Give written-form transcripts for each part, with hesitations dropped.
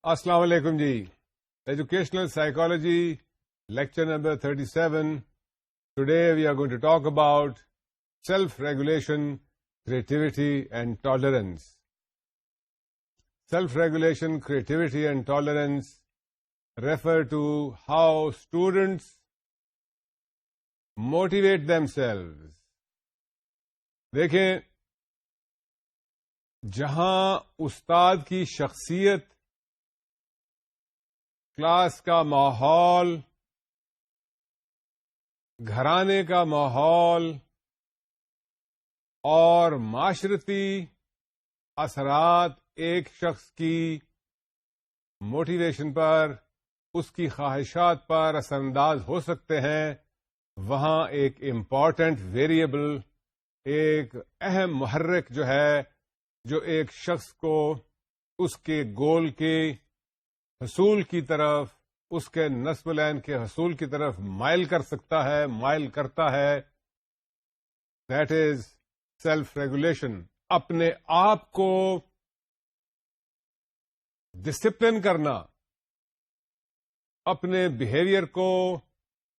السلام علیکم جی. Educational psychology lecture number 37. Today we are going to talk about self-regulation, creativity and tolerance. Self-regulation, creativity and tolerance refer to how students motivate themselves. دیکھیں، جہاں استاد کی شخصیت، class کا ماحول، گھرانے کا ماحول اور معاشرتی اثرات ایک شخص کی موٹیویشن پر، اس کی خواہشات پر اثر انداز ہو سکتے ہیں، وہاں ایک امپورٹنٹ ویریبل، ایک اہم محرک جو ہے، جو ایک شخص کو اس کے گول کے حصول کی طرف، اس کے نصب العین کے حصول کی طرف مائل کر سکتا ہے، مائل کرتا ہے. That is self regulation. اپنے آپ کو ڈسپلن کرنا، اپنے بیہیویئر کو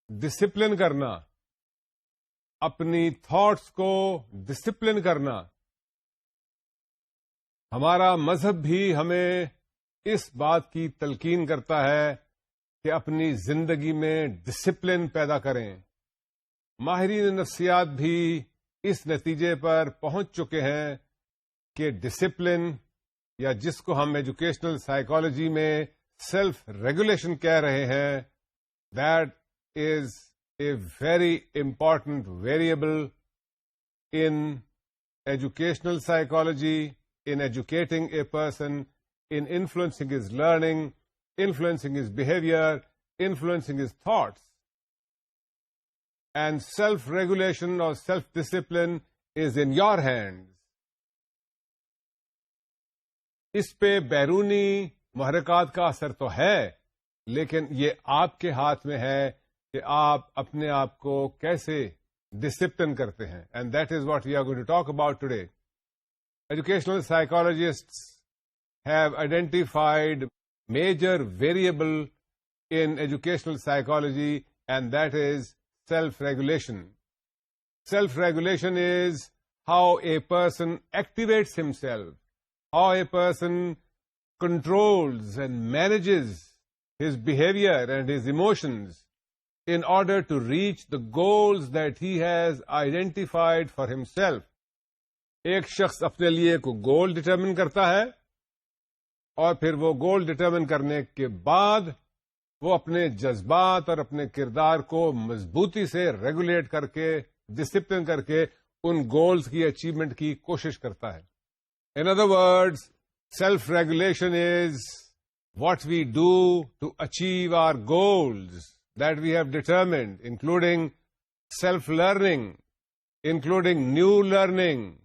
ڈسپلن کرنا، اپنی تھاٹس کو ڈسپلن کرنا. ہمارا مذہب بھی ہمیں اس بات کی تلقین کرتا ہے کہ اپنی زندگی میں ڈسپلن پیدا کریں. ماہرین نفسیات بھی اس نتیجے پر پہنچ چکے ہیں کہ ڈسپلن، یا جس کو ہم ایجوکیشنل سائیکالوجی میں سیلف ریگولیشن کہہ رہے ہیں، that is a very important variable in educational psychology, in educating a person, in influencing his learning, influencing his behavior, influencing his thoughts. And self-regulation or self-discipline is in your hands. اس پہ بیرونی محرکات کا اثر تو ہے، لیکن یہ آپ کے ہاتھ میں ہے کہ آپ اپنے آپ کو کیسے ڈسپلن کرتے ہیں. And that is what we are going to talk about today. Educational psychologists have identified major variable in educational psychology, and that is self-regulation. Self-regulation is how a person activates himself, how a person controls and manages his behavior and his emotions in order to reach the goals that he has identified for himself. ایک شخص اپنے لیے کو گول determine کرتا ہے، اور پھر وہ گول ڈٹرمن کرنے کے بعد وہ اپنے جذبات اور اپنے کردار کو مضبوطی سے ریگولیٹ کر کے، ڈسپلن کر کے ان گولز کی اچیومنٹ کی کوشش کرتا ہے. In other words, self regulation is what we do to achieve our goals that we have determined, including self learning, including new learning,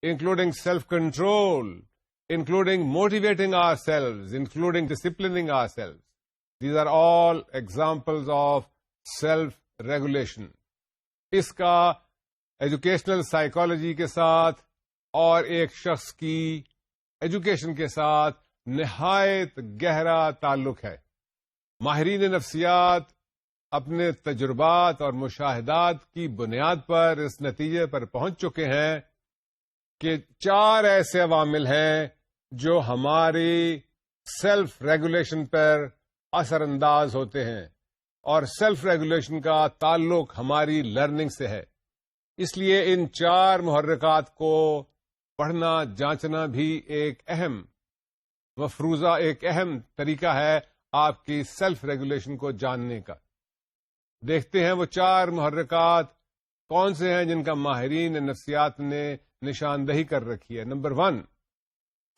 including self-control, including motivating ourselves, including disciplining ourselves. These are all examples of self-regulation. اس کا educational psychology کے ساتھ اور ایک شخص کی education کے ساتھ نہایت گہرا تعلق ہے. ماہرین نفسیات اپنے تجربات اور مشاہدات کی بنیاد پر اس نتیجے پر پہنچ چکے ہیں کہ 4 ایسے عوامل ہیں جو ہماری سیلف ریگولیشن پر اثر انداز ہوتے ہیں، اور سیلف ریگولیشن کا تعلق ہماری لرننگ سے ہے. اس لیے ان 4 محرکات کو پڑھنا، جانچنا بھی ایک اہم مفروضہ، ایک اہم طریقہ ہے آپ کی سیلف ریگولیشن کو جاننے کا. دیکھتے ہیں وہ 4 محرکات کون سے ہیں جن کا ماہرین نفسیات نے نشاندہی کر رکھی ہے. Number 1،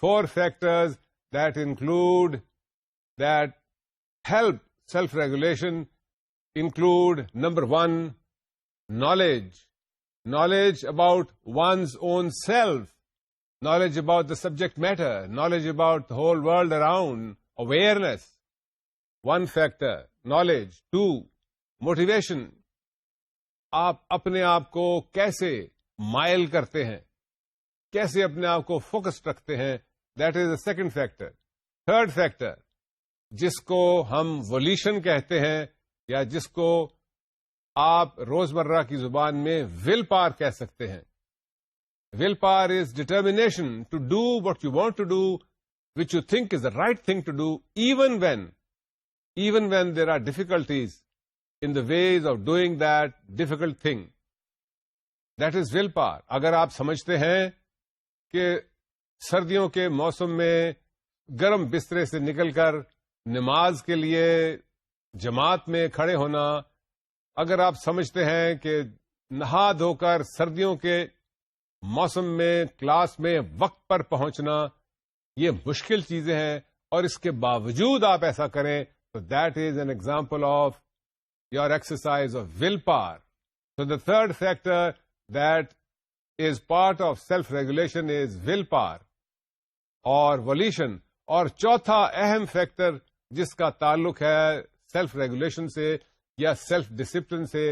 4 factors that include, that help self-regulation include: number 1, knowledge. Knowledge about one's own self, knowledge about the subject matter, knowledge about the whole world around, awareness. 1 factor, knowledge. 2, motivation. آپ اپنے آپ کو کیسے مائل کرتے ہیں، کیسے اپنے آپ کو فوکس رکھتے ہیں، that is a second factor. Third factor, جس کو ہم ولیشن کہتے ہیں یا جس کو آپ روزمرہ کی زبان میں ول پاور کہہ سکتے ہیں. Will power is determination to do what you want to do which you think is the right thing to do even when there are difficulties in the ways of doing that difficult thing. That is willpower. اگر آپ سمجھتے ہیں کہ سردیوں کے موسم میں گرم بسترے سے نکل کر نماز کے لیے جماعت میں کھڑے ہونا، اگر آپ سمجھتے ہیں کہ نہا دھو کر سردیوں کے موسم میں کلاس میں وقت پر پہنچنا یہ مشکل چیزیں ہیں اور اس کے باوجود آپ ایسا کریں تو that is an example of your exercise of willpower. So the third factor that is part of self-regulation is willpower اور volition. اور چوتھا اہم فیکٹر جس کا تعلق ہے سیلف ریگولیشن سے یا سیلف ڈسپلن سے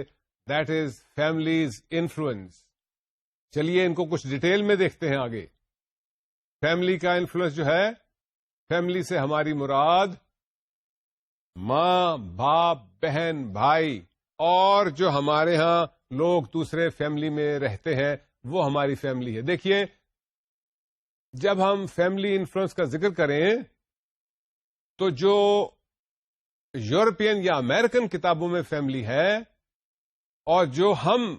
دیٹ از فیملیز انفلوئنس. چلیے ان کو کچھ ڈیٹیل میں دیکھتے ہیں آگے. فیملی کا انفلوئنس جو ہے، فیملی سے ہماری مراد ماں، باپ، بہن، بھائی اور جو ہمارے ہاں لوگ دوسرے فیملی میں رہتے ہیں وہ ہماری فیملی ہے. دیکھیے جب ہم فیملی انفلوئنس کا ذکر کریں تو جو یورپین یا امریکن کتابوں میں فیملی ہے اور جو ہم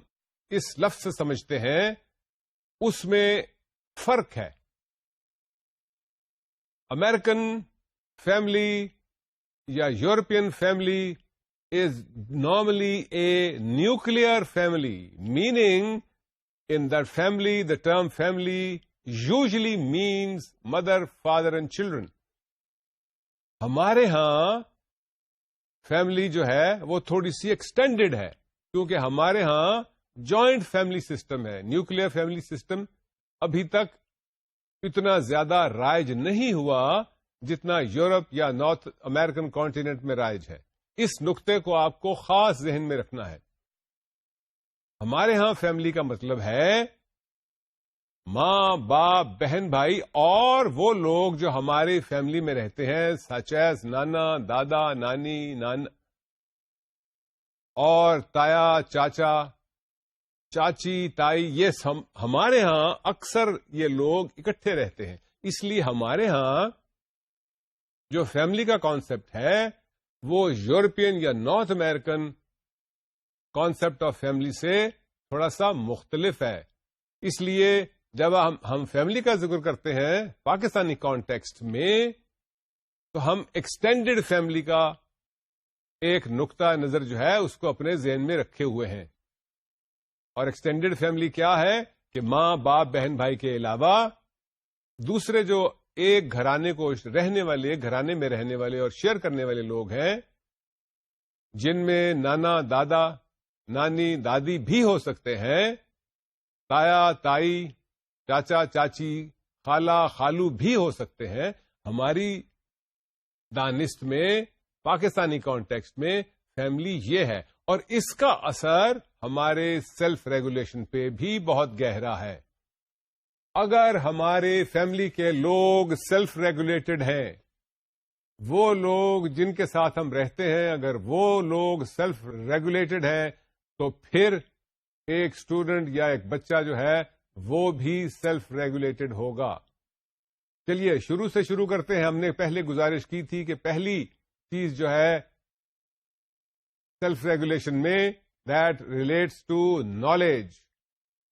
اس لفظ سے سمجھتے ہیں اس میں فرق ہے. امریکن فیملی یا European family is normally a nuclear family, meaning in that family, the term family usually means mother, father and children. ہمارے ہاں فیملی جو ہے وہ تھوڑی سی ایکسٹینڈیڈ ہے کیونکہ ہمارے ہاں جوائنٹ فیملی سسٹم ہے. نیوکلیئر فیملی سسٹم ابھی تک اتنا زیادہ رائج نہیں ہوا جتنا یورپ یا نارتھ امریکن کانٹیننٹ میں رائج ہے. اس نقطے کو آپ کو خاص ذہن میں رکھنا ہے. ہمارے ہاں فیملی کا مطلب ہے ماں، باپ، بہن، بھائی اور وہ لوگ جو ہماری فیملی میں رہتے ہیں سچ ایز نانا، دادا، نانی، نانا اور تایا، چاچا، چاچی، تائی. یہ ہمارے ہاں اکثر یہ لوگ اکٹھے رہتے ہیں. اس لیے ہمارے ہاں جو فیملی کا کانسیپٹ ہے وہ یورپین یا north American concept of family سے تھوڑا سا مختلف ہے. اس لیے جب ہم فیملی کا ذکر کرتے ہیں پاکستانی کانٹیکسٹ میں تو ہم ایکسٹینڈیڈ فیملی کا ایک نقطہ نظر جو ہے اس کو اپنے ذہن میں رکھے ہوئے ہیں. اور ایکسٹینڈیڈ فیملی کیا ہے کہ ماں، باپ، بہن، بھائی کے علاوہ دوسرے جو ایک گھرانے کو رہنے والے، گھرانے میں رہنے والے اور شیئر کرنے والے لوگ ہیں جن میں نانا، دادا، نانی، دادی بھی ہو سکتے ہیں، تایا، تائی، چاچا، چاچی، خالہ، خالو بھی ہو سکتے ہیں. ہماری دانست میں پاکستانی کانٹیکسٹ میں فیملی یہ ہے اور اس کا اثر ہمارے سیلف ریگولیشن پہ بھی بہت گہرا ہے. اگر ہمارے فیملی کے لوگ سیلف ریگولیٹڈ ہیں، وہ لوگ جن کے ساتھ ہم رہتے ہیں اگر وہ لوگ سیلف ریگولیٹڈ ہیں تو پھر ایک اسٹوڈنٹ یا ایک بچہ جو ہے وہ بھی سیلف ریگولیٹڈ ہوگا. چلیے شروع سے شروع کرتے ہیں. ہم نے پہلے گزارش کی تھی کہ پہلی چیز جو ہے سیلف ریگولیشن میں that relates to knowledge.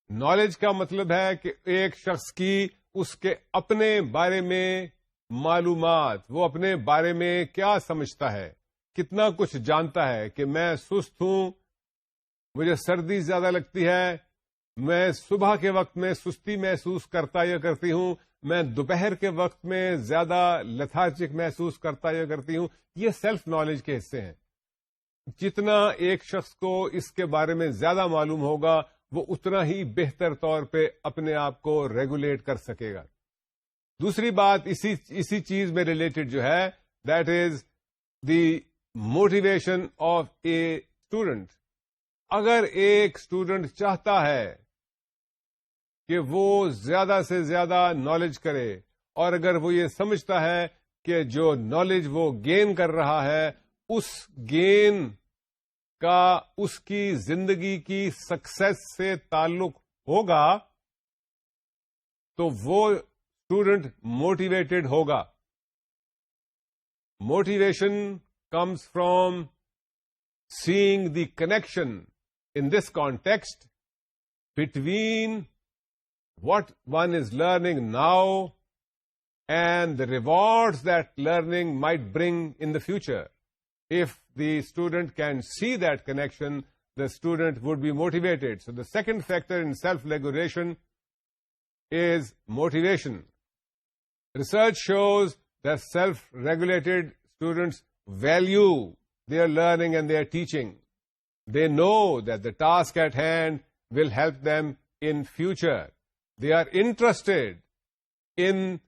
Knowledge کا مطلب ہے کہ ایک شخص کی اس کے اپنے بارے میں معلومات، وہ اپنے بارے میں کیا سمجھتا ہے، کتنا کچھ جانتا ہے کہ میں سست ہوں، مجھے سردی زیادہ لگتی ہے، میں صبح کے وقت میں سستی محسوس کرتا یا کرتی ہوں، میں دوپہر کے وقت میں زیادہ لتھارجک محسوس کرتا یا کرتی ہوں. یہ سیلف نالج کے حصے ہیں. جتنا ایک شخص کو اس کے بارے میں زیادہ معلوم ہوگا وہ اتنا ہی بہتر طور پہ اپنے آپ کو ریگولیٹ کر سکے گا. دوسری بات اسی چیز میں ریلیٹڈ جو ہے that is the motivation of a student. اگر ایک اسٹوڈنٹ چاہتا ہے کہ وہ زیادہ سے زیادہ نالج کرے اور اگر وہ یہ سمجھتا ہے کہ جو نالج وہ گین کر رہا ہے اس گین کا اس کی زندگی کی سکسیس سے تعلق ہوگا تو وہ اسٹوڈنٹ موٹیویٹڈ ہوگا. Motivation comes from seeing the connection in this context between what one is learning now and the rewards that learning might bring in the future. If the student can see that connection, the student would be motivated. So the second factor in self-regulation is motivation. Research shows that self-regulated students value their learning and their teaching. They know that the task at hand will help them in future. They are interested in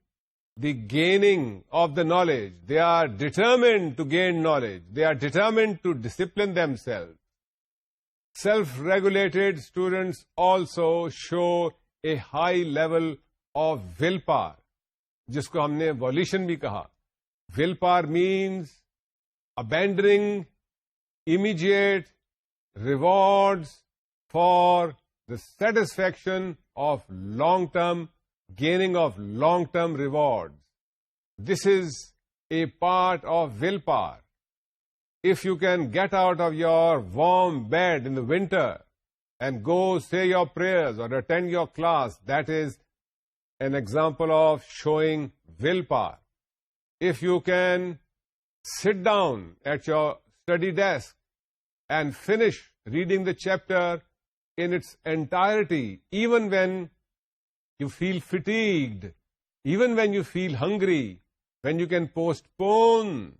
the gaining of the knowledge. They are determined to gain knowledge. They are determined to discipline themselves. Self-regulated students also show a high level of willpower, جس کو ہم نے volition بھی کہا. Willpower means abandoning immediate rewards for the satisfaction of long-term, gaining of long-term rewards. This is a part of willpower. If you can get out of your warm bed in the winter and go say your prayers or attend your class, that is an example of showing willpower. If you can sit down at your study desk and finish reading the chapter in its entirety, even when you feel fatigued, even when you feel hungry, when you can postpone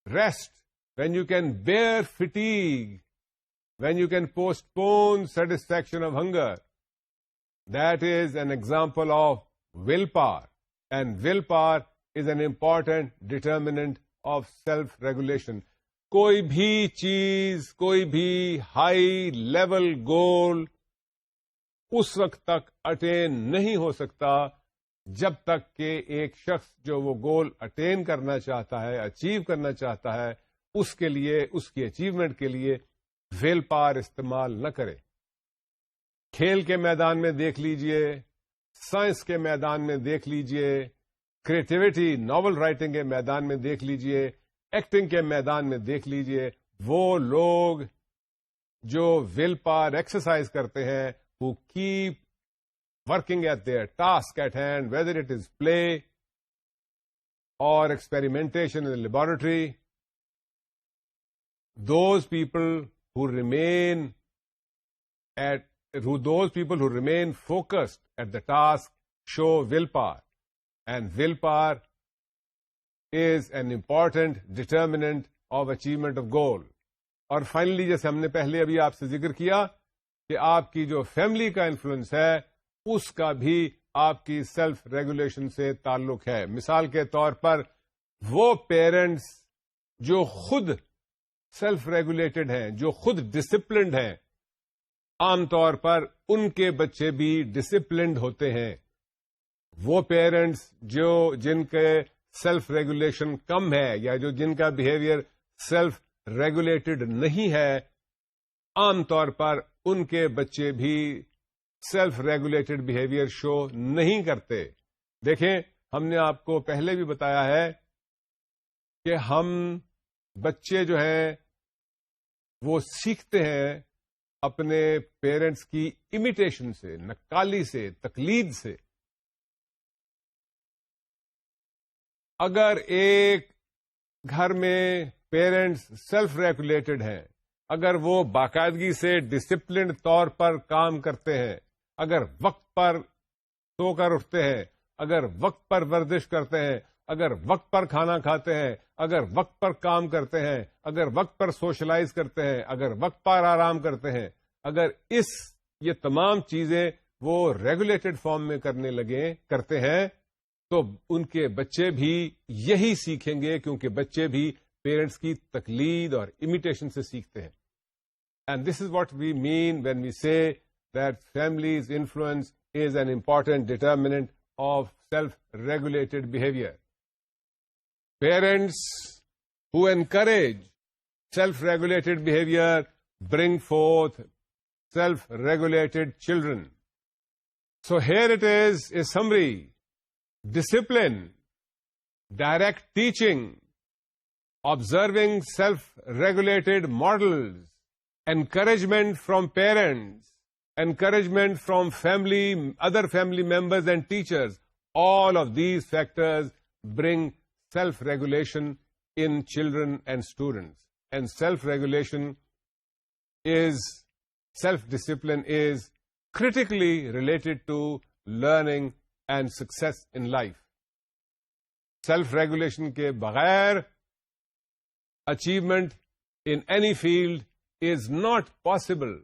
rest, when you can bear fatigue, when you can postpone satisfaction of hunger, that is an example of willpower. And willpower is an important determinant of self-regulation. کوئی بھی چیز, کوئی بھی high level گول اس وقت تک eighteen نہیں ہو سکتا جب تک کہ ایک شخص جو وہ گول اٹین کرنا چاہتا ہے, اچیو کرنا چاہتا ہے, اس کے لیے, اس کی اچیومنٹ کے لیے ویل پاور استعمال نہ کرے. کھیل کے میدان میں دیکھ لیجئے, سائنس کے میدان میں دیکھ لیجئے, کریٹیوٹی ناول رائٹنگ کے میدان میں دیکھ لیجئے, ایکٹنگ کے میدان میں دیکھ لیجئے, وہ لوگ جو ول پاور ایکسرسائز کرتے ہیں, who keep working at their task at hand, whether it is play or experimentation in the laboratory, those people who remain focused at the task show willpower. And willpower is an important determinant of achievement of goal. اور finally, جیسے ہم نے پہلے ابھی آپ سے ذکر کیا کہ آپ کی جو فیملی کا انفلوئنس ہے اس کا بھی آپ کی سیلف ریگولیشن سے تعلق ہے. مثال کے طور پر وہ پیرنٹس جو خود سیلف ریگولیٹڈ ہیں, جو خود ڈسپلنڈ ہیں, عام طور پر ان کے بچے بھی ڈسپلنڈ ہوتے ہیں. وہ پیرنٹس جن کے سیلف ریگولیشن کم ہے یا جن کا بہیویئر سیلف ریگولیٹڈ نہیں ہے, عام طور پر ان کے بچے بھی سیلف ریگولیٹڈ بہیویئر شو نہیں کرتے. دیکھیں, ہم نے آپ کو پہلے بھی بتایا ہے کہ ہم بچے جو ہیں وہ سیکھتے ہیں اپنے پیرنٹس کی امیٹیشن سے, نقالی سے, تقلید سے. اگر ایک گھر میں پیرنٹس سیلف ریگولیٹڈ ہیں, اگر وہ باقاعدگی سے ڈسپلنڈ طور پر کام کرتے ہیں, اگر وقت پر سو کر اٹھتے ہیں, اگر وقت پر ورزش کرتے ہیں, اگر وقت پر کھانا کھاتے ہیں, اگر وقت پر کام کرتے ہیں, اگر وقت پر سوشلائز کرتے ہیں, اگر وقت پر آرام کرتے ہیں, اگر یہ تمام چیزیں وہ ریگولیٹڈ فارم میں کرتے ہیں تو ان کے بچے بھی یہی سیکھیں گے, کیونکہ بچے بھی پیرنٹس کی تقلید اور امیٹیشن سے سیکھتے ہیں. And this is what we mean when we say that families influence is an important determinant of self-regulated behavior. Parents who encourage self-regulated behavior bring forth self-regulated children. So here it is, a summary. Discipline, direct teaching, observing self-regulated models, encouragement from parents, encouragement from family, other family members and teachers. All of these factors bring self-regulation in children and students. And self-regulation is, self-discipline is critically related to learning and success in life. Self-regulation کے بغیر achievement in any field is not possible.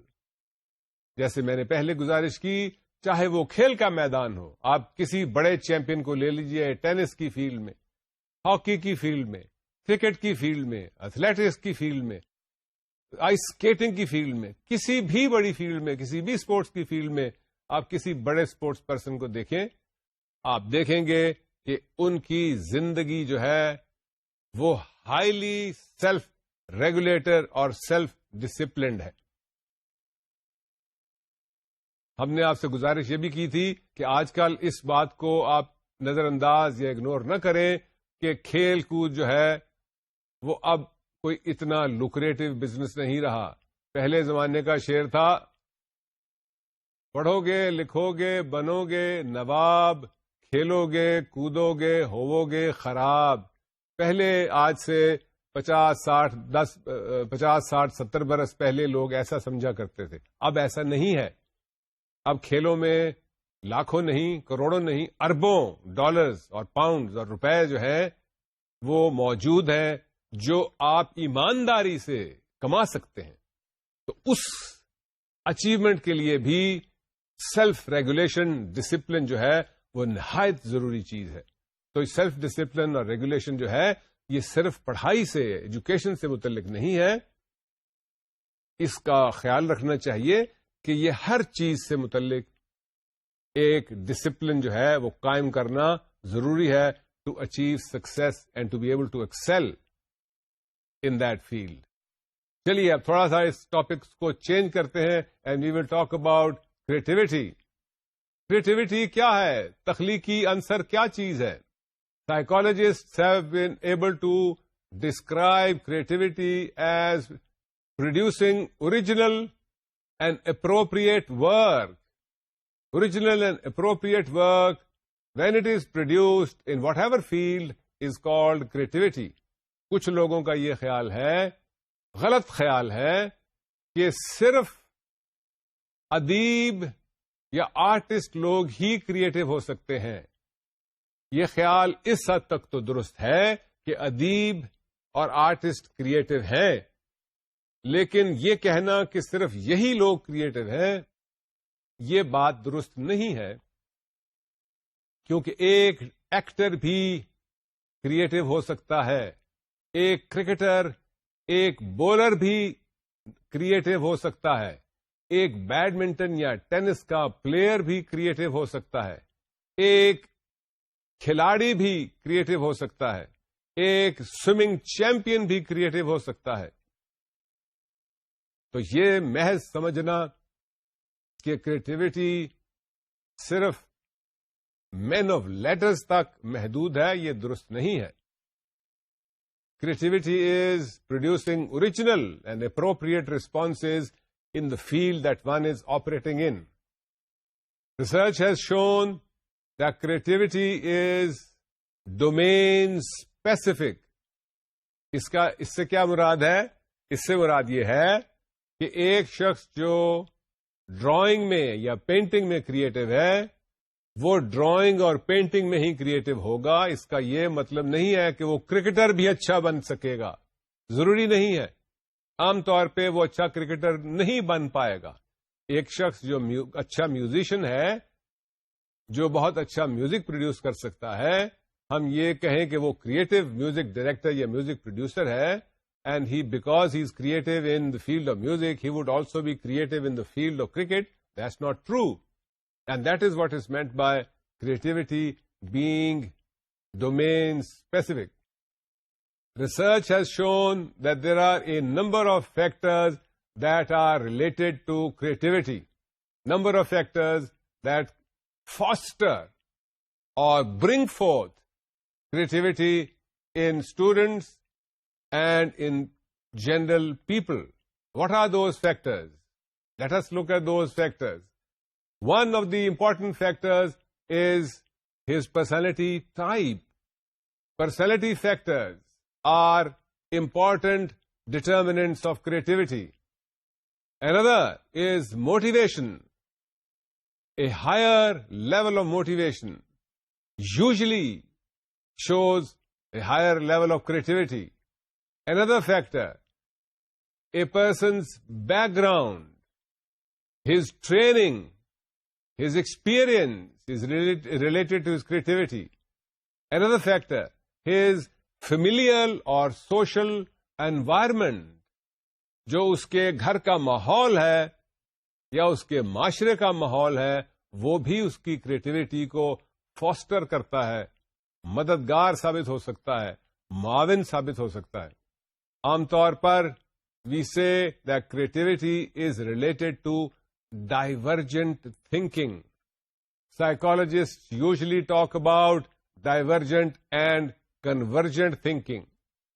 جیسے میں نے پہلے گزارش کی، چاہے وہ کھیل کا میدان ہو، آپ کسی بڑے چیمپئن کو لے لیجئے، ٹینس کی فیلڈ میں، ہاکی کی فیلڈ میں، کرکٹ کی فیلڈ میں، ایتھلیٹکس کی فیلڈ میں، آئس اسکیٹنگ کی فیلڈ میں، کسی بھی بڑی فیلڈ میں، کسی بھی اسپورٹس کی فیلڈ میں آپ کسی بڑے اسپورٹس پرسن کو دیکھیں، آپ دیکھیں گے کہ ان کی زندگی جو ہے وہ ہائیلی سیلف ریگولیٹر اور سیلف ڈسپلنڈ ہے. ہم نے آپ سے گزارش یہ بھی کی تھی کہ آج کل اس بات کو آپ نظر انداز یا اگنور نہ کریں کہ کھیل کود جو ہے وہ اب کوئی اتنا لوکریٹو بزنس نہیں رہا. پہلے زمانے کا شعر تھا، پڑھو گے لکھو گے بنو گے نواب، کھیلو گے کودو گے ہوو گے خراب. پہلے آج سے 50-60-70 برس پہلے لوگ ایسا سمجھا کرتے تھے. اب ایسا نہیں ہے. اب کھیلوں میں لاکھوں نہیں، کروڑوں نہیں، اربوں ڈالرز اور پاؤنڈز اور روپے جو ہیں وہ موجود ہیں جو آپ ایمانداری سے کما سکتے ہیں. تو اس اچیومنٹ کے لیے بھی سیلف ریگولیشن، ڈسپلن جو ہے وہ نہایت ضروری چیز ہے. تو سیلف ڈسپلن اور ریگولیشن جو ہے یہ صرف پڑھائی سے، ایجوکیشن سے متعلق نہیں ہے. اس کا خیال رکھنا چاہیے کہ یہ ہر چیز سے متعلق ایک ڈسپلن جو ہے وہ قائم کرنا ضروری ہے to achieve success and to be able to excel in that field. چلیے اب تھوڑا سا اس ٹاپکس کو چینج کرتے ہیں and we will talk about creativity. Creativity کیا ہے؟ تخلیقی عنصر کیا چیز ہے؟ Psychologists have been able to describe creativity as producing original and appropriate work. Original and appropriate work, when it is produced in whatever field, is called creativity. کچھ لوگوں کا یہ خیال ہے، غلط خیال ہے، کہ صرف ادیب یا آرٹسٹ لوگ ہی کریٹو ہو سکتے ہیں. یہ خیال اس حد تک تو درست ہے کہ ادیب اور آرٹسٹ کریٹو ہیں، لیکن یہ کہنا کہ صرف یہی لوگ کریٹو ہیں یہ بات درست نہیں ہے. کیونکہ ایک ایکٹر بھی کریٹو ہو سکتا ہے، ایک کرکٹر، ایک بولر بھی کریٹو ہو سکتا ہے، ایک بیڈمنٹن یا ٹینس کا پلیئر بھی کریٹو ہو سکتا ہے، ایک کھلاڑی بھی کریٹو ہو سکتا ہے، ایک سوئمنگ چیمپئن بھی کریٹو ہو سکتا ہے. تو یہ محض سمجھنا کہ کریٹیوٹی صرف مین آف لیٹرز تک محدود ہے یہ درست نہیں ہے. Creativity is producing original and appropriate responses in the field that one is operating in. Research has shown that creativity is domain specific. اس سے کیا مراد ہے؟ اس سے مراد یہ ہے کہ ایک شخص جو ڈرائنگ میں یا پینٹنگ میں کریٹو ہے وہ ڈرائنگ اور پینٹنگ میں ہی کریٹو ہوگا. اس کا یہ مطلب نہیں ہے کہ وہ کرکٹر بھی اچھا بن سکے گا، ضروری نہیں ہے. عام طور پہ وہ اچھا کرکٹر نہیں بن پائے گا. ایک شخص جو اچھا میوزیشین ہے، جو بہت اچھا میوزک پروڈیوس کر سکتا ہے، ہم یہ کہیں کہ وہ کریٹو میوزک ڈائریکٹر یا میوزک پروڈیوسر ہے، and he because he is creative in the field of music, he would also be creative in the field of cricket. That's not true. And that is what is meant by creativity being domain specific. Research has shown that there are a number of factors that are related to creativity, number of factors that foster or bring forth creativity in students and in general people. What are those factors? Let us look at those factors. One of the important factors is his personality type. Personality factors are important determinants of creativity. Another is motivation. A higher level of motivation usually shows a higher level of creativity. Another factor, a person's background, his training, his experience is related to his creativity. Another factor, his familial or social environment, جو اس کے گھر کا ماحول ہے یا اس کے معاشرے کا ماحول ہے، وہ بھی اس کی کریٹیوٹی کو فاسٹر کرتا ہے، مددگار ثابت ہو سکتا ہے، معاون ثابت ہو سکتا ہے. عام طور پر we say that creativity is related to divergent thinking. Psychologists usually talk about divergent and convergent thinking.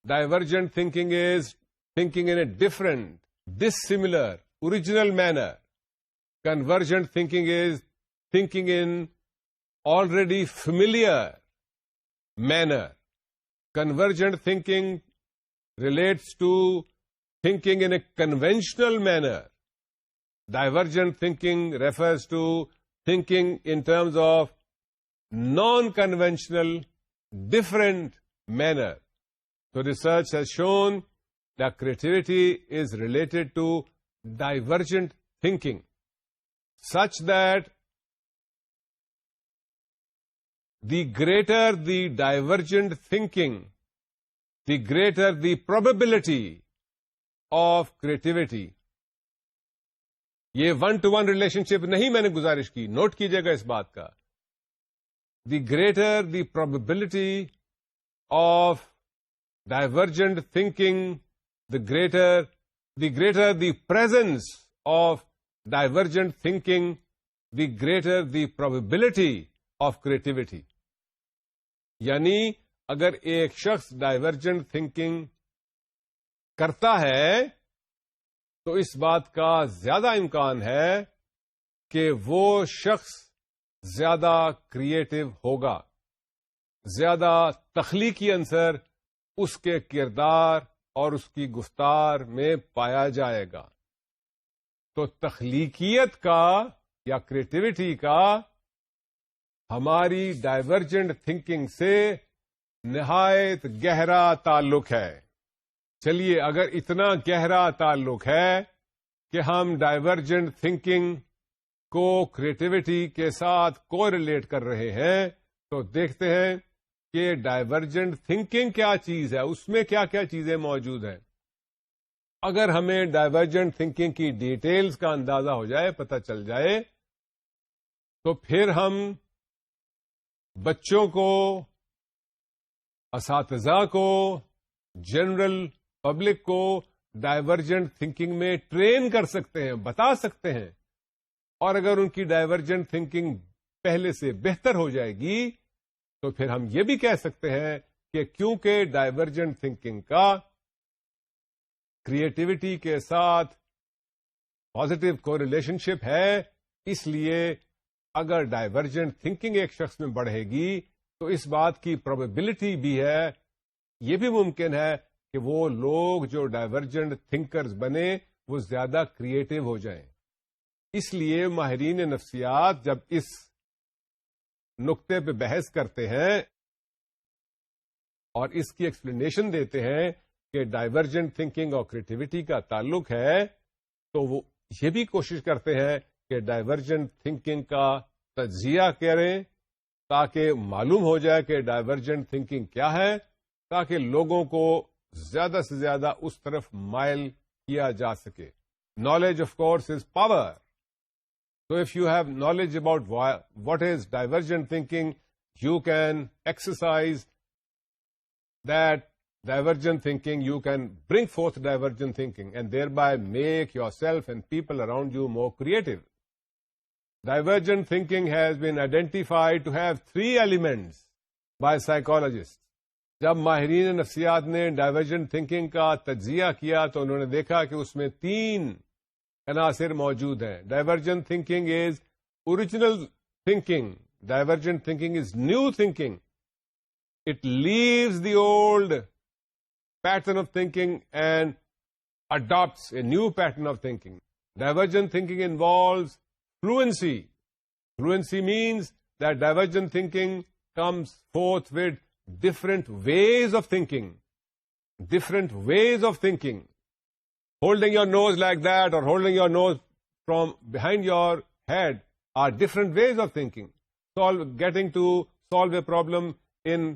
Divergent thinking is thinking in a different, dissimilar, original manner. Convergent thinking is thinking in already familiar manner. Convergent thinking relates to thinking in a conventional manner. Divergent thinking refers to thinking in terms of non-conventional, different manner. So research has shown that creativity is related to divergent thinking, such that the greater the divergent thinking, the greater the probability of creativity. یہ one to one relation شپ نہیں میں نے گزارش کی، note کیجیے گا اس بات کا. The greater the probability of divergent thinking, the greater the presence of divergent thinking, the greater the probability of creativity. یعنی اگر ایک شخص ڈائیورجنٹ تھنکنگ کرتا ہے تو اس بات کا زیادہ امکان ہے کہ وہ شخص زیادہ کریٹو ہوگا، زیادہ تخلیقی عنصر اس کے کردار اور اس کی گفتار میں پایا جائے گا. تو تخلیقیت کا یا کریٹیوٹی کا ہماری ڈائیورجنٹ تھنکنگ سے نہایت گہرا تعلق ہے. چلیے، اگر اتنا گہرا تعلق ہے کہ ہم ڈائیورجنٹ تھنکنگ کو کریٹیوٹی کے ساتھ کوریلیٹ کر رہے ہیں، تو دیکھتے ہیں کہ ڈائیورجنٹ تھنکنگ کیا چیز ہے، اس میں کیا کیا چیزیں موجود ہیں. اگر ہمیں ڈائیورجنٹ تھنکنگ کی ڈیٹیلز کا اندازہ ہو جائے، پتہ چل جائے، تو پھر ہم بچوں کو، اساتذہ کو، جنرل پبلک کو ڈائیورجنٹ تھنکنگ میں ٹرین کر سکتے ہیں، بتا سکتے ہیں. اور اگر ان کی ڈائیورجنٹ تھنکنگ پہلے سے بہتر ہو جائے گی تو پھر ہم یہ بھی کہہ سکتے ہیں کہ کیونکہ ڈائیورجنٹ تھنکنگ کا کریٹیوٹی کے ساتھ پازیٹو کوریلیشن شپ ہے، اس لیے اگر ڈائیورجنٹ تھنکنگ ایک شخص میں بڑھے گی تو اس بات کی پروبیبلٹی بھی ہے، یہ بھی ممکن ہے کہ وہ لوگ جو ڈائیورجنٹ تھنکرز بنے وہ زیادہ کریٹو ہو جائیں. اس لیے ماہرین نفسیات جب اس نقطے پہ بحث کرتے ہیں اور اس کی ایکسپلینیشن دیتے ہیں کہ ڈائیورجنٹ تھنکنگ اور کریٹیوٹی کا تعلق ہے، تو وہ یہ بھی کوشش کرتے ہیں کہ ڈائیورجنٹ تھنکنگ کا تجزیہ کریں تاکہ معلوم ہو جائے کہ ڈائیورجنٹ تھنکنگ کیا ہے، تاکہ لوگوں کو زیادہ سے زیادہ اس طرف مائل کیا جا سکے. Knowledge, of course, is power. So if you have knowledge about what is divergent thinking, you can exercise that divergent thinking, you can bring forth divergent thinking and thereby make yourself and people around you more creative. Divergent thinking has been identified to have 3 elements by psychologists. جب ماہرین نفسیات نے divergent thinking کا تجزیہ کیا تو انہوں نے دیکھا کہ اس میں 3 عناصر موجود ہیں. Divergent thinking is original thinking. Divergent thinking is new thinking. It leaves the old pattern of thinking and adopts a new pattern of thinking. Divergent thinking involves fluency. Fluency means that divergent thinking comes forth with different ways of thinking. Different ways of thinking. Holding your nose like that or holding your nose from behind your head are different ways of thinking. Getting to solve a problem in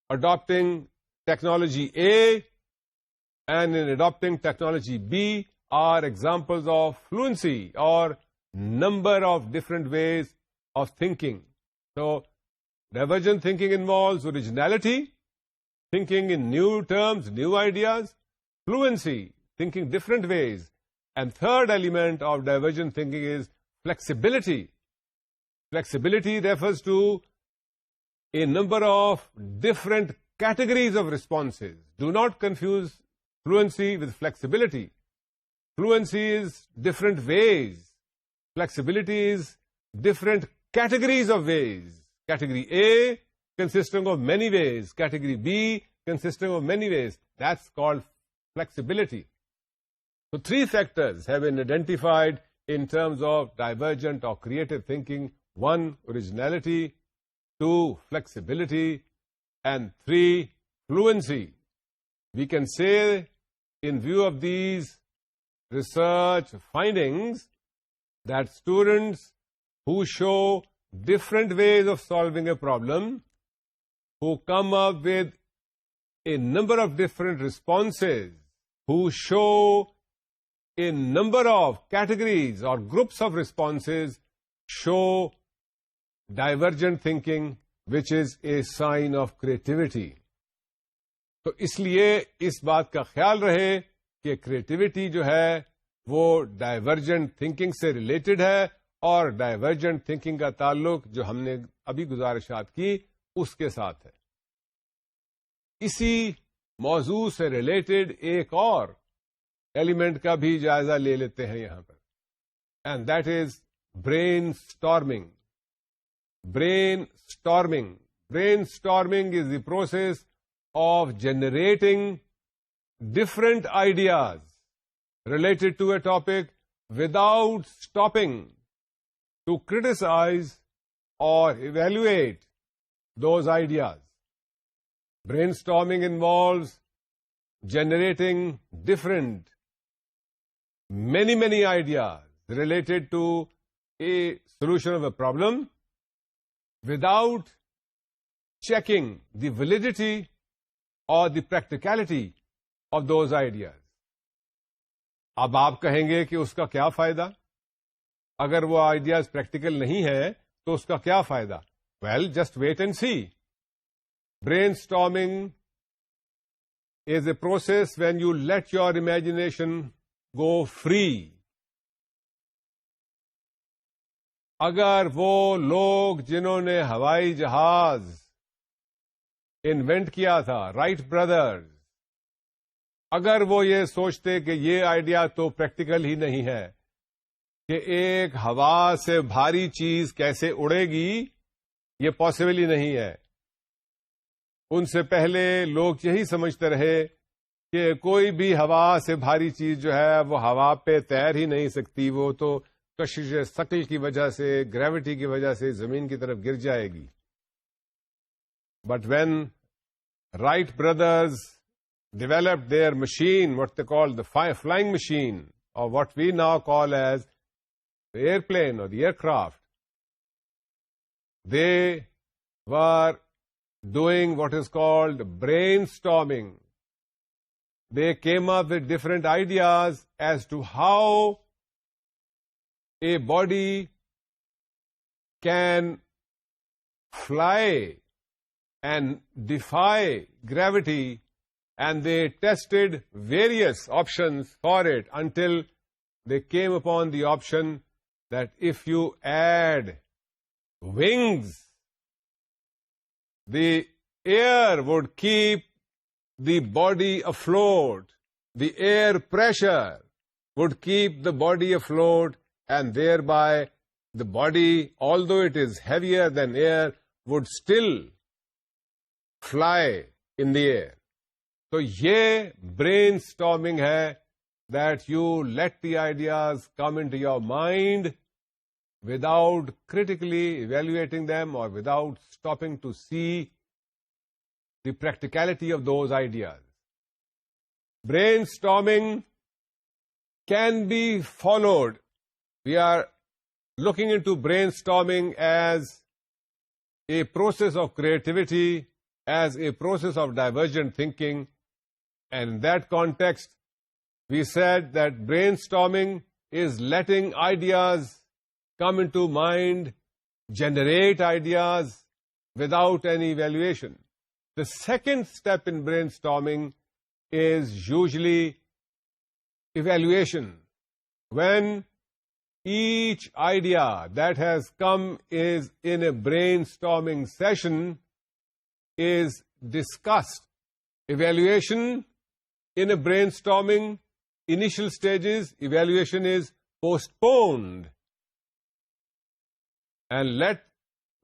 adopting technology A and in adopting technology B are examples of fluency or number of different ways of thinking. So, divergent thinking involves originality, thinking in new terms, new ideas, fluency, thinking different ways, and third element of divergent thinking is flexibility. Flexibility refers to a number of different categories of responses. Do not confuse fluency with flexibility. Fluency is different ways. Flexibility is different categories of ways. Category A consisting of many ways. Category B consisting of many ways. That's called flexibility. So 3 factors have been identified in terms of divergent or creative thinking. 1, originality. 2, flexibility. And 3, fluency. We can say, in view of these research findings, that students who show different ways of solving a problem, who come up with a number of different responses, who show a number of categories or groups of responses, show divergent thinking, which is a sign of creativity. تو اس لیے اس بات کا خیال رہے کہ creativity جو ہے وہ ڈائیورجنٹ تھنکنگ سے ریلیٹڈ ہے اور ڈائیورجنٹ تھنکنگ کا تعلق جو ہم نے ابھی گزارشات کی اس کے ساتھ ہے. اسی موضوع سے ریلیٹڈ ایک اور ایلیمنٹ کا بھی جائزہ لے لیتے ہیں یہاں پر, and that is brainstorming. Brainstorming. Brainstorming is the process of generating different ideas related to a topic without stopping to criticize or evaluate those ideas. Brainstorming involves generating different, many ideas related to a solution of a problem without checking the validity or the practicality of those ideas. اب آپ کہیں گے کہ اس کا کیا فائدہ؟ اگر وہ آئیڈیاز پریکٹیکل نہیں ہے تو اس کا کیا فائدہ؟ Well just wait and see. Brainstorming is a process when you let your imagination go free. اگر وہ لوگ جنہوں نے ہوائی جہاز انوینٹ کیا تھا, رائٹ بردرز, اگر وہ یہ سوچتے کہ یہ آئیڈیا تو پریکٹیکل ہی نہیں ہے کہ ایک ہوا سے بھاری چیز کیسے اڑے گی, یہ پاسبل ہی نہیں ہے. ان سے پہلے لوگ یہی سمجھتے رہے کہ کوئی بھی ہوا سے بھاری چیز جو ہے وہ ہوا پہ تیر ہی نہیں سکتی, وہ تو کشش ثقل کی وجہ سے, گریوٹی کی وجہ سے زمین کی طرف گر جائے گی. But when Wright brothers developed their machine, what they call the flying machine, or what we now call as the airplane or the aircraft, they were doing what is called brainstorming. They came up with different ideas as to how a body can fly and defy gravity and they tested various options for it until they came upon the option that if you add wings, the air would keep the body afloat. The air pressure would keep the body afloat, and thereby the body, although it is heavier than air, would still fly in the air. So یہ brain storming ہے, that you let the ideas come into your mind without critically evaluating them or without stopping to see the practicality of those ideas. Brainstorming can be followed. We are looking into brainstorming as a process of creativity, as a process of divergent thinking. And in that context, we said that brainstorming is letting ideas come into mind, generate ideas without any evaluation. The second step in brainstorming is usually evaluation. When each idea that has come is in a brainstorming session is discussed. Evaluation in a brainstorming initial stages, evaluation is postponed. And let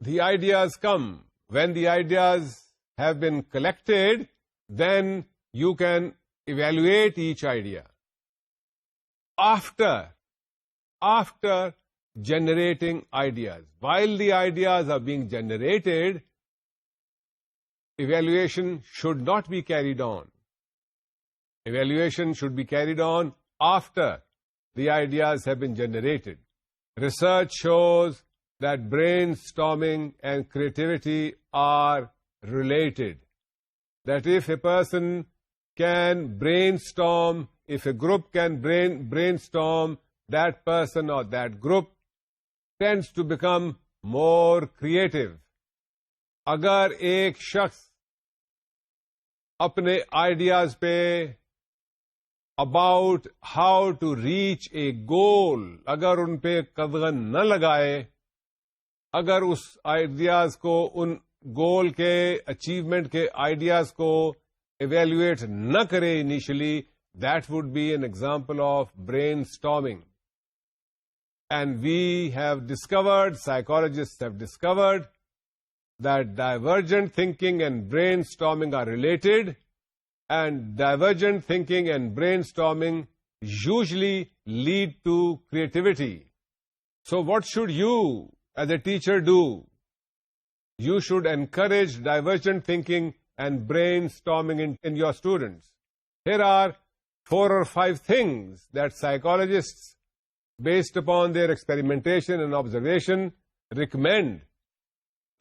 the ideas come. When the ideas have been collected, then you can evaluate each idea. After generating ideas, while the ideas are being generated, evaluation should not be carried on. Evaluation should be carried on after the ideas have been generated. Research shows that brainstorming and creativity are related. That if a person can brainstorm, if a group can brainstorm, that person or that group tends to become more creative. اگر ایک شخص اپنے ideas پہ about how to reach a goal اگر ان پہ قدغن نہ لگائے، اگر اس آئیڈیاز کو، ان گول کے اچیومنٹ کے آئیڈیاز کو ایویلویٹ نہ کرے initially, that would be an example of brainstorming. And we have discovered, psychologists have discovered that divergent thinking and brainstorming are related, and divergent thinking and brainstorming usually lead to creativity. So what should you as a teacher do? You should encourage divergent thinking and brainstorming in your students. Here are 4 or 5 things that psychologists, based upon their experimentation and observation, recommend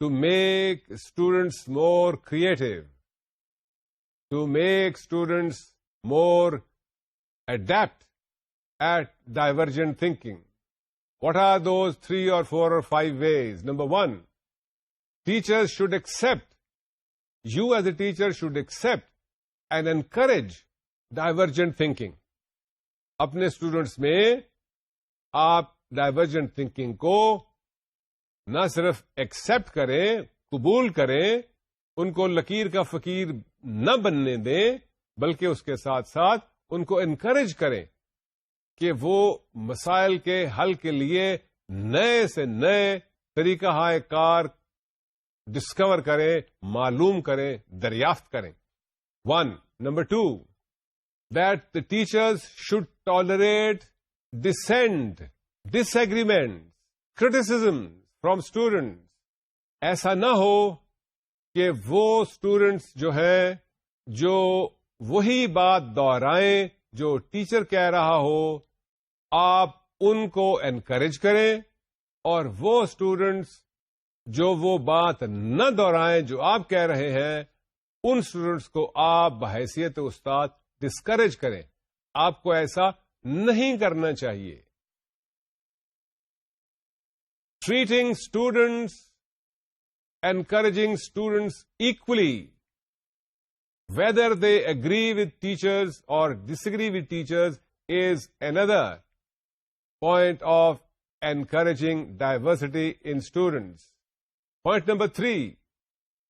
to make students more creative, to make students more adept at divergent thinking. What are those 3 or 4 or 5 ways? Number 1, teachers should accept, you as a teacher should accept and encourage divergent thinking. اپنے students میں آپ divergent thinking کو نہ صرف accept کریں، قبول کریں، ان کو لکیر کا فقیر نہ بننے دیں، بلکہ اس کے ساتھ ساتھ ان کو انکریج کریں کہ وہ مسائل کے حل کے لیے نئے سے نئے طریقہ کار ڈسکور کریں، معلوم کریں، دریافت کریں. 1. Number 2, that the teachers should tolerate dissent, disagreements, criticism from students. ایسا نہ ہو کہ وہ اسٹوڈنٹس جو ہیں جو وہی بات دہرائیں جو ٹیچر کہہ رہا ہو، آپ ان کو انکریج کریں، اور وہ اسٹوڈنٹس جو وہ بات نہ دہرائیں جو آپ کہہ رہے ہیں، ان اسٹوڈنٹس کو آپ بحیثیت استاد ڈسکریج کریں. آپ کو ایسا نہیں کرنا چاہیے. Treating students, encouraging students equally Whether they agree with teachers or disagree with teachers is another point of encouraging diversity in students. Point number 3,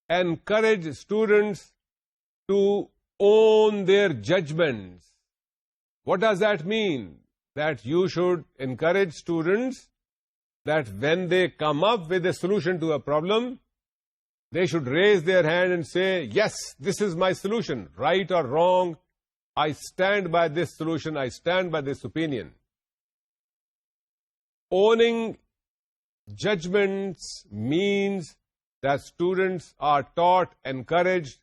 encourage students to own their judgments. What does that mean? That you should encourage students that when they come up with a solution to a problem, they should raise their hand and say, yes, this is my solution, right or wrong, I stand by this solution, I stand by this opinion. Owning judgments means that students are taught, encouraged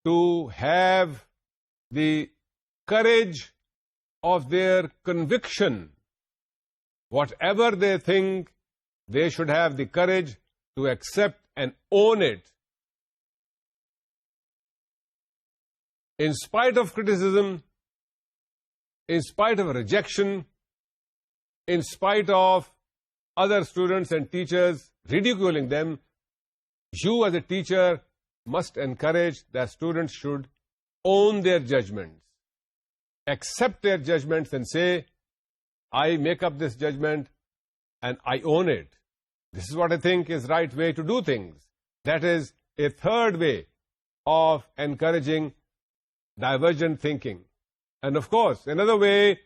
to have the courage of their conviction. Whatever they think, they should have the courage to accept and own it. In spite of criticism, in spite of rejection, in spite of other students and teachers ridiculing them, you as a teacher must encourage that students should own their judgments, accept their judgments and say, I make up this judgment and I own it. This is what I think is right way to do things. That is a third way of encouraging divergent thinking. And of course, another way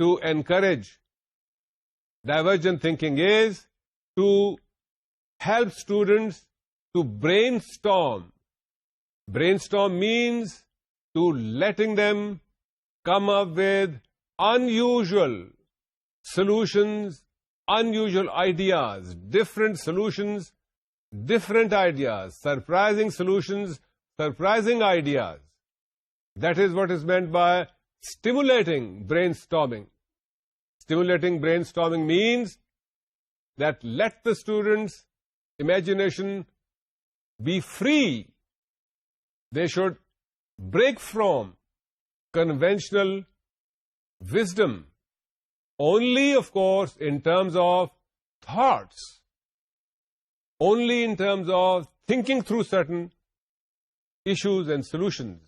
to encourage divergent thinking is to help students to brainstorm. Brainstorm means to letting them come up with unusual solutions, unusual ideas, different solutions, different ideas, surprising solutions, surprising ideas. That is what is meant by stimulating brainstorming. Stimulating brainstorming means that let the students' imagination be free. They should break from conventional wisdom. Only, of course, in terms of thoughts. Only in terms of thinking through certain issues and solutions.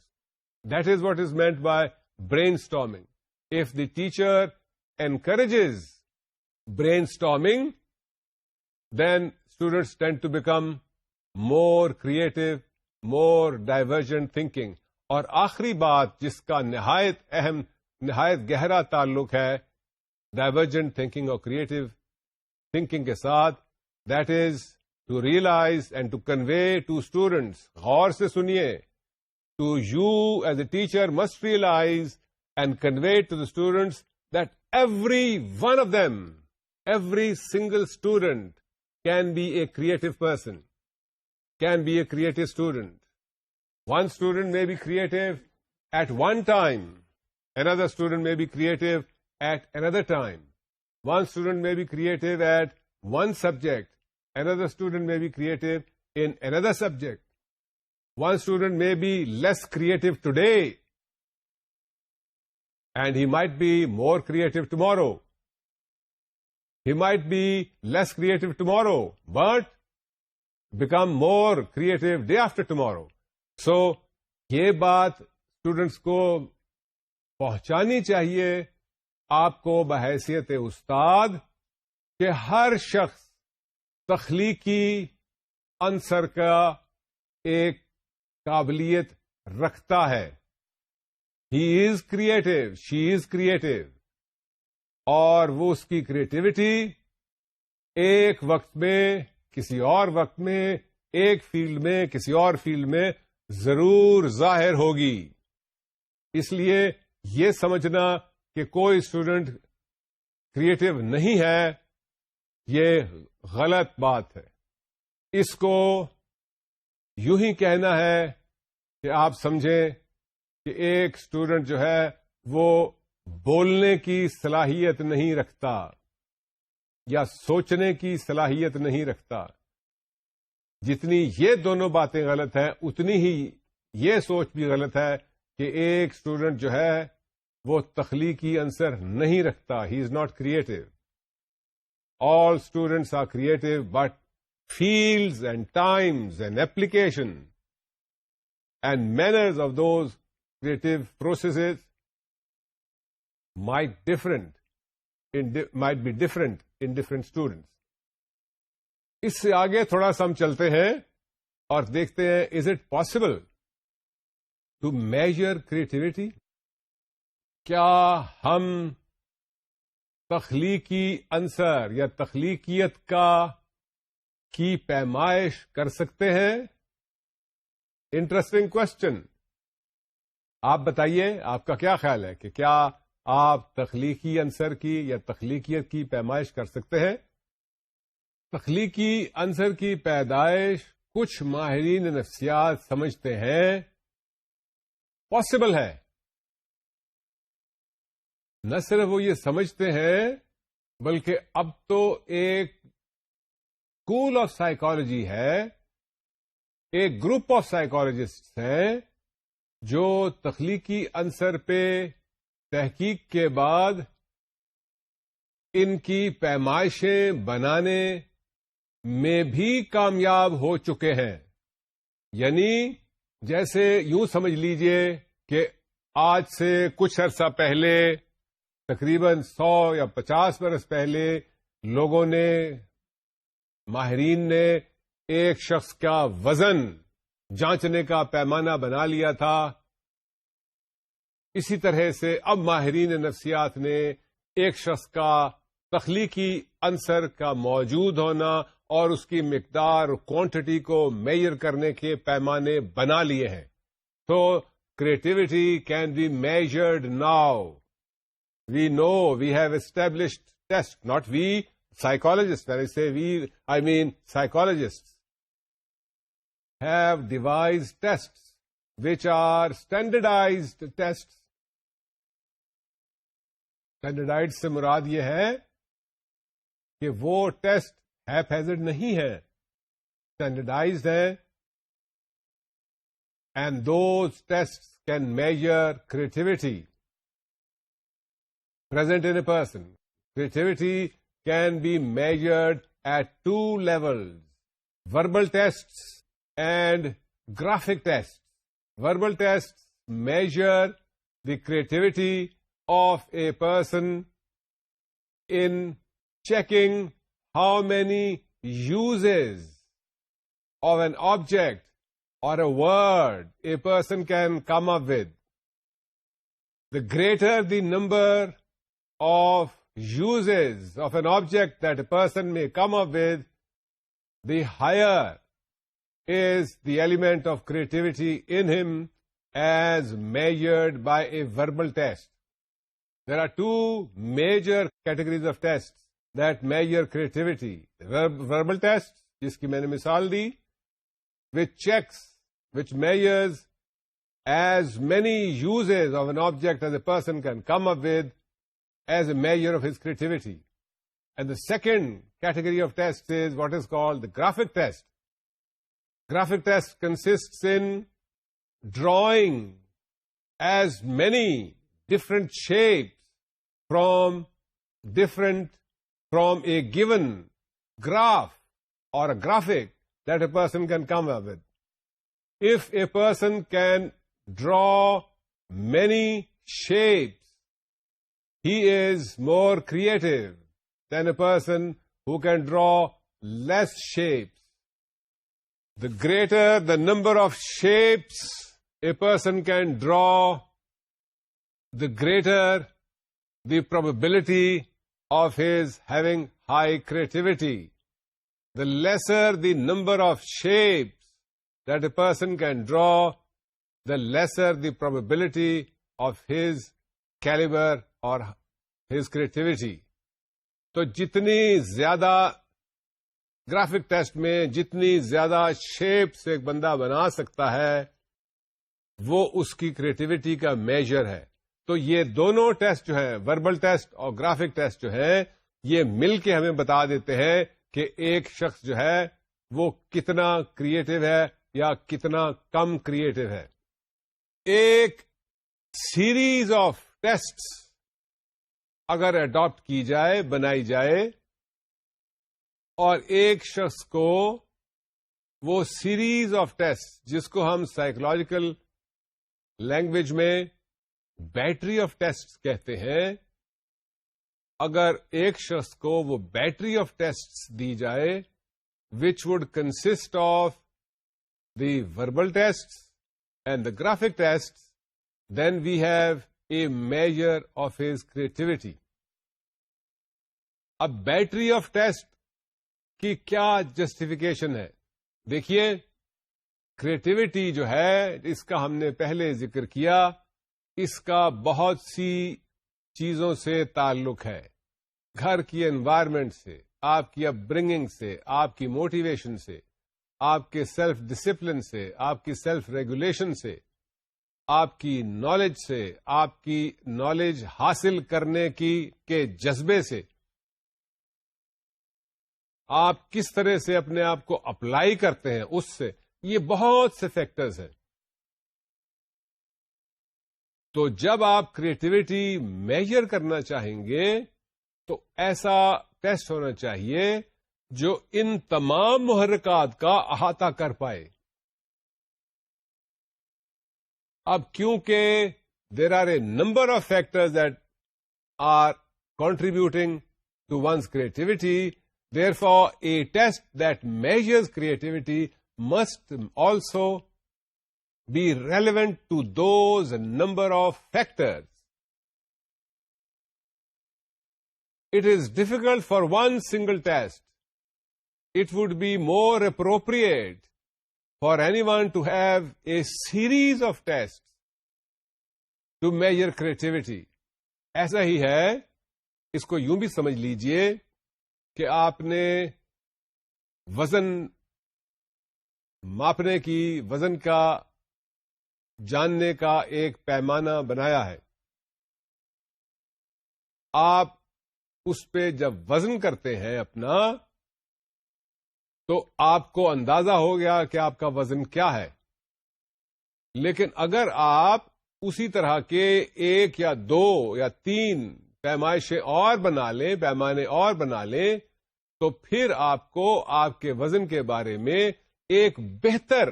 That is what is meant by brainstorming. If the teacher encourages brainstorming, then students tend to become more creative, more divergent thinking. اور آخری بات جس کا نہایت اہم، نہایت گہرا تعلق ہے ڈائیورجنٹ تھنکنگ اور کریٹو تھنکنگ کے ساتھ، that is to realise and to convey to students. غور سے سنیے. To you as a teacher must realise and convey to the students that every one of them, every single student can be a creative person, can be a creative student. One student may be creative at one time. Another student may be creative at another time. One student may be creative at one subject. Another student may be creative in another subject. One student may be less creative today, and he might be more creative tomorrow. He might be less creative tomorrow, but become more creative day after tomorrow. سو یہ بات students کو پہنچانی چاہیے آپ کو بحیثیت استاد کہ ہر شخص تخلیقی عنصر کا ایک قابلیت رکھتا ہے. ہی is creative, she is creative, اور وہ اس کی کریٹیوٹی ایک وقت میں، کسی اور وقت میں، ایک فیلڈ میں، کسی اور فیلڈ میں ضرور ظاہر ہوگی. اس لیے یہ سمجھنا کہ کوئی اسٹوڈنٹ کریٹو نہیں ہے، یہ غلط بات ہے. اس کو یوں ہی کہنا ہے کہ آپ سمجھیں کہ ایک اسٹوڈنٹ جو ہے وہ بولنے کی صلاحیت نہیں رکھتا یا سوچنے کی صلاحیت نہیں رکھتا. جتنی یہ دونوں باتیں غلط ہیں، اتنی ہی یہ سوچ بھی غلط ہے کہ ایک اسٹوڈنٹ جو ہے وہ تخلیقی عنصر نہیں رکھتا. He is not creative. All students are creative, but fields and times and application and manners of those creative processes might be different in different students. اس سے آگے تھوڑا سا ہم چلتے ہیں اور دیکھتے ہیں is it possible to measure creativity? کیا ہم تخلیقی عنصر یا تخلیقیت کی پیمائش کر سکتے ہیں؟ Interesting question. آپ بتائیے آپ کا کیا خیال ہے کہ کیا آپ تخلیقی عنصر کی یا تخلیقیت کی پیمائش کر سکتے ہیں؟ تخلیقی عنصر کی پیدائش کچھ ماہرین نفسیات سمجھتے ہیں پاسبل ہے. نہ صرف وہ یہ سمجھتے ہیں بلکہ اب تو ایک اسکول آف سائیکالوجی ہے، ایک گروپ آف سائیکالوجسٹ ہیں جو تخلیقی عنصر پہ تحقیق کے بعد ان کی پیمائشیں بنانے میں بھی کامیاب ہو چکے ہیں. یعنی جیسے یوں سمجھ لیجئے کہ آج سے کچھ عرصہ پہلے تقریباً 100 یا 50 برس پہلے لوگوں نے، ماہرین نے ایک شخص کا وزن جانچنے کا پیمانہ بنا لیا تھا. اسی طرح سے اب ماہرین نفسیات نے ایک شخص کا تخلیقی عنصر کا موجود ہونا اور اس کی مقدار کوانٹٹی کو میئر کرنے کے پیمانے بنا لیے ہیں. تو creativity can be measured now. We know we have established test, not we psychologists, when I say we, I mean psychologists, have devised tests which are standardized tests. Standardized سے مراد یہ ہے کہ وہ ٹیسٹ haphazard نہیں ہے، standardized ہے. And those tests can measure creativity present in a person. Creativity can be measured at 2 levels: verbal tests and graphic tests. Verbal tests measure the creativity of a person in checking how many uses of an object or a word a person can come up with. The greater the number of uses of an object that a person may come up with, the higher is the element of creativity in him as measured by a verbal test. There are 2 major categories of tests that measure creativity. Verbal tests, جس کی میں نے مثال دی, which measures as many uses of an object as a person can come up with as a measure of his creativity. And the second category of tests is what is called the graphic test. Graphic test consists in drawing as many different shapes from a given graph or a graphic that a person can come up with. If a person can draw many shapes, he is more creative than a person who can draw less shapes. The greater the number of shapes a person can draw, the greater the probability of his having high creativity. The lesser the number of shapes that a person can draw, the lesser the probability of his caliber اور his creativity. تو جتنی زیادہ graphic test میں جتنی زیادہ shapes ایک بندہ بنا سکتا ہے وہ اس کی کریٹیوٹی کا میجر ہے. تو یہ دونوں ٹیسٹ جو ہیں، وربل ٹیسٹ اور گرافک ٹیسٹ جو ہیں، یہ مل کے ہمیں بتا دیتے ہیں کہ ایک شخص جو ہے وہ کتنا کریٹو ہے یا کتنا کم کریٹو ہے. ایک سیریز آف ٹیسٹس اگر اڈاپٹ کی جائے، بنائی جائے، اور ایک شخص کو وہ سیریز آف ٹیسٹ جس کو ہم سائیکولوجیکل لینگویج میں بیٹری آف ٹیسٹ کہتے ہیں، اگر ایک شخص کو وہ بیٹری آف ٹیسٹ دی جائے which would consist of the verbal tests and the graphic tests, then we have a measure of his creativity. اب بیٹری آف ٹیسٹ کی کیا جسٹیفیکیشن ہے؟ دیکھیے، کریٹیوٹی جو ہے اس کا ہم نے پہلے ذکر کیا، اس کا بہت سی چیزوں سے تعلق ہے، گھر کی انوائرمنٹ سے، آپ کی اپ برنگنگ سے، آپ کی موٹیویشن سے، آپ کے سیلف ڈسپلن سے، آپ کی سیلف ریگولیشن سے، آپ کی نالج سے، آپ کی نالج حاصل کرنے کے جذبے سے، آپ کس طرح سے اپنے آپ کو اپلائی کرتے ہیں اس سے، یہ بہت سے فیکٹرز ہیں. تو جب آپ کریٹیوٹی میجر کرنا چاہیں گے تو ایسا ٹیسٹ ہونا چاہیے جو ان تمام محرکات کا احاطہ کر پائے. اب کیونکہ there are a number of factors that are contributing to one's creativity, therefore a test that measures creativity must also be relevant to those number of factors. It is difficult for one single test. It would be more appropriate for anyone to have a series of tests to measure creativity. ایسا ہی ہے، اس کو یوں بھی سمجھ لیجئے کہ آپ نے وزن ماپنے کی، وزن کا جاننے کا ایک پیمانہ بنایا ہے. آپ اس پہ جب وزن کرتے ہیں اپنا، تو آپ کو اندازہ ہو گیا کہ آپ کا وزن کیا ہے. لیکن اگر آپ اسی طرح کے ایک یا دو یا تین پیمائشیں اور بنا لیں، پیمانے اور بنا لیں، تو پھر آپ کو آپ کے وزن کے بارے میں ایک بہتر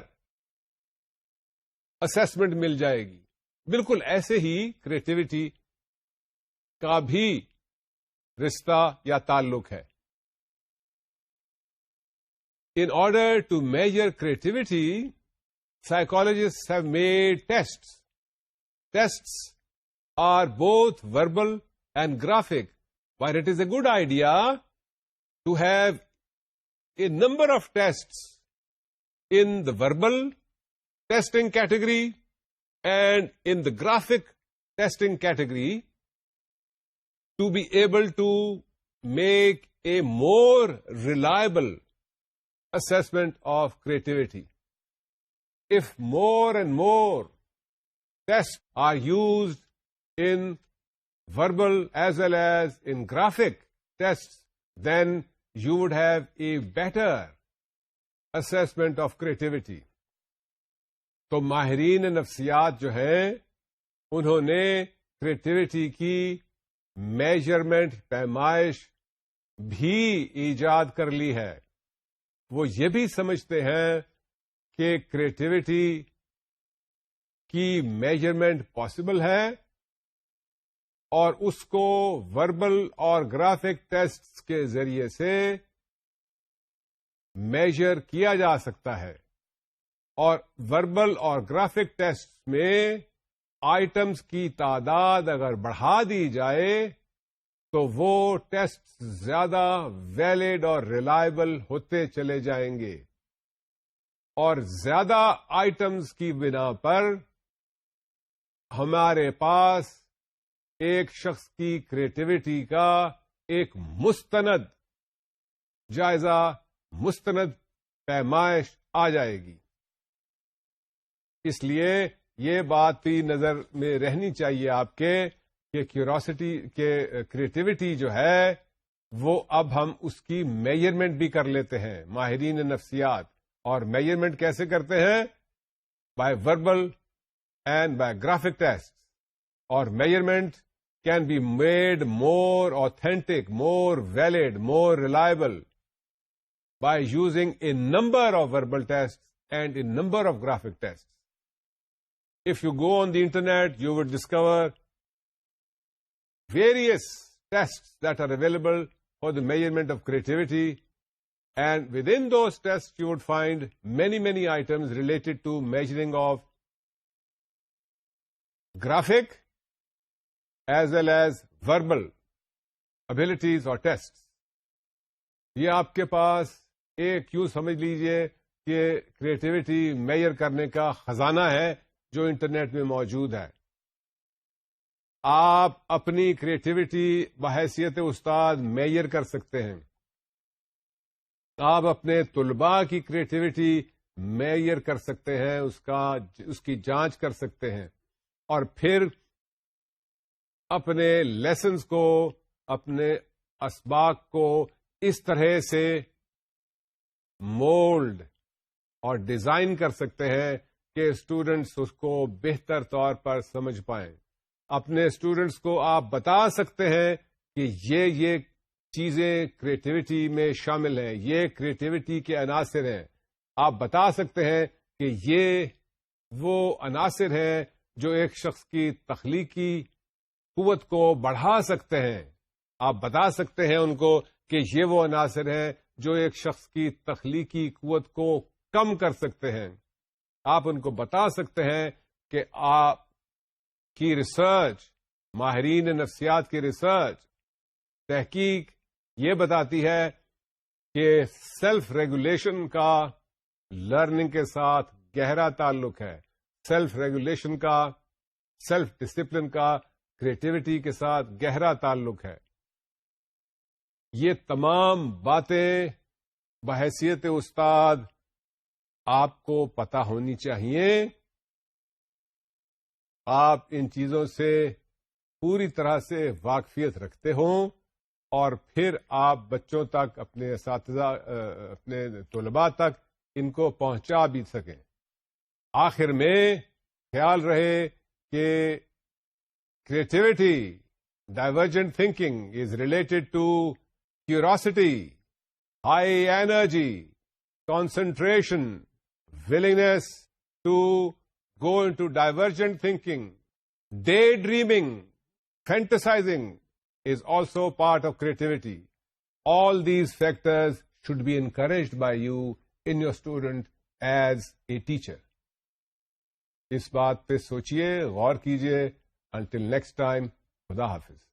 اسیسمنٹ مل جائے گی. بالکل ایسے ہی کریٹیوٹی کا بھی رشتہ یا تعلق ہے. In order to measure creativity, psychologists have made tests. Tests are both verbal and graphic. While it is a good idea to have a number of tests in the verbal testing category and in the graphic testing category to be able to make a more reliable assessment of creativity. If more and more tests are used in verbal as well as in graphic tests, then you would have a better assessment of creativity. تو ماہرین نفسیات جو ہیں، انہوں نے creativity کی measurement, پیمائش بھی ایجاد کر لی ہے. وہ یہ بھی سمجھتے ہیں کہ کریٹیوٹی کی میجرمنٹ پاسبل ہے، اور اس کو وربل اور گرافک ٹیسٹ کے ذریعے سے میجر کیا جا سکتا ہے. اور وربل اور گرافک ٹیسٹ میں آئٹمس کی تعداد اگر بڑھا دی جائے تو وہ ٹیسٹ زیادہ ویلڈ اور ریلائبل ہوتے چلے جائیں گے، اور زیادہ آئٹمس کی بنا پر ہمارے پاس ایک شخص کی کریٹیوٹی کا ایک مستند جائزہ، مستند پیمائش آ جائے گی. اس لیے یہ بات بھی نظر میں رہنی چاہیے آپ کے کہ کیوریوسٹی کے کریٹیوٹی جو ہے وہ اب ہم اس کی میجرمنٹ بھی کر لیتے ہیں، ماہرین نفسیات. اور میجرمنٹ کیسے کرتے ہیں؟ By verbal and by graphic test. اور measurement can be made more authentic, more valid, more reliable by using a number of verbal tests and a number of graphic tests. If you go on the internet, you would discover various tests that are available for the measurement of creativity, and within those tests you would find many items related to measuring of graphic as well as verbal abilities or tests. یہ آپ کے پاس ایک یوں سمجھ لیجئے کہ creativity mayor کرنے کا خزانہ ہے جو انٹرنیٹ میں موجود ہے. آپ اپنی کریٹیوٹی بحیثیت استاد میئر کر سکتے ہیں. آپ اپنے طلباء کی کریٹیوٹی میئر کر سکتے ہیں, اس کی جانچ کر سکتے ہیں, اور پھر اپنے لیسنز کو, اپنے اسباق کو اس طرح سے مولڈ اور ڈیزائن کر سکتے ہیں کہ اسٹوڈنٹس اس کو بہتر طور پر سمجھ پائیں. اپنے اسٹوڈنٹس کو آپ بتا سکتے ہیں کہ یہ چیزیں کریٹیوٹی میں شامل ہیں, یہ کریٹیوٹی کے عناصر ہیں. آپ بتا سکتے ہیں کہ یہ وہ عناصر ہیں جو ایک شخص کی تخلیقی قوت کو بڑھا سکتے ہیں. آپ بتا سکتے ہیں ان کو کہ یہ وہ عناصر ہیں جو ایک شخص کی تخلیقی قوت کو کم کر سکتے ہیں. آپ ان کو بتا سکتے ہیں کہ آپ کی ریسرچ, ماہرین نفسیات کی ریسرچ, تحقیق یہ بتاتی ہے کہ سیلف ریگولیشن کا لرننگ کے ساتھ گہرا تعلق ہے. سیلف ریگولیشن کا, سیلف ڈسپلن کا کریٹیوٹی کے ساتھ گہرا تعلق ہے. یہ تمام باتیں بحیثیت استاد آپ کو پتہ ہونی چاہیے. آپ ان چیزوں سے پوری طرح سے واقفیت رکھتے ہوں, اور پھر آپ بچوں تک, اپنے اساتذہ, اپنے طلباء تک ان کو پہنچا بھی سکیں. آخر میں خیال رہے کہ creativity, divergent thinking is related to curiosity, high energy, concentration, willingness to go into divergent thinking, daydreaming, fantasizing is also part of creativity. All these factors should be encouraged by you in your student as a teacher. اس بات پہ سوچئے, غور کیجئے. Until next time, خدا حافظ.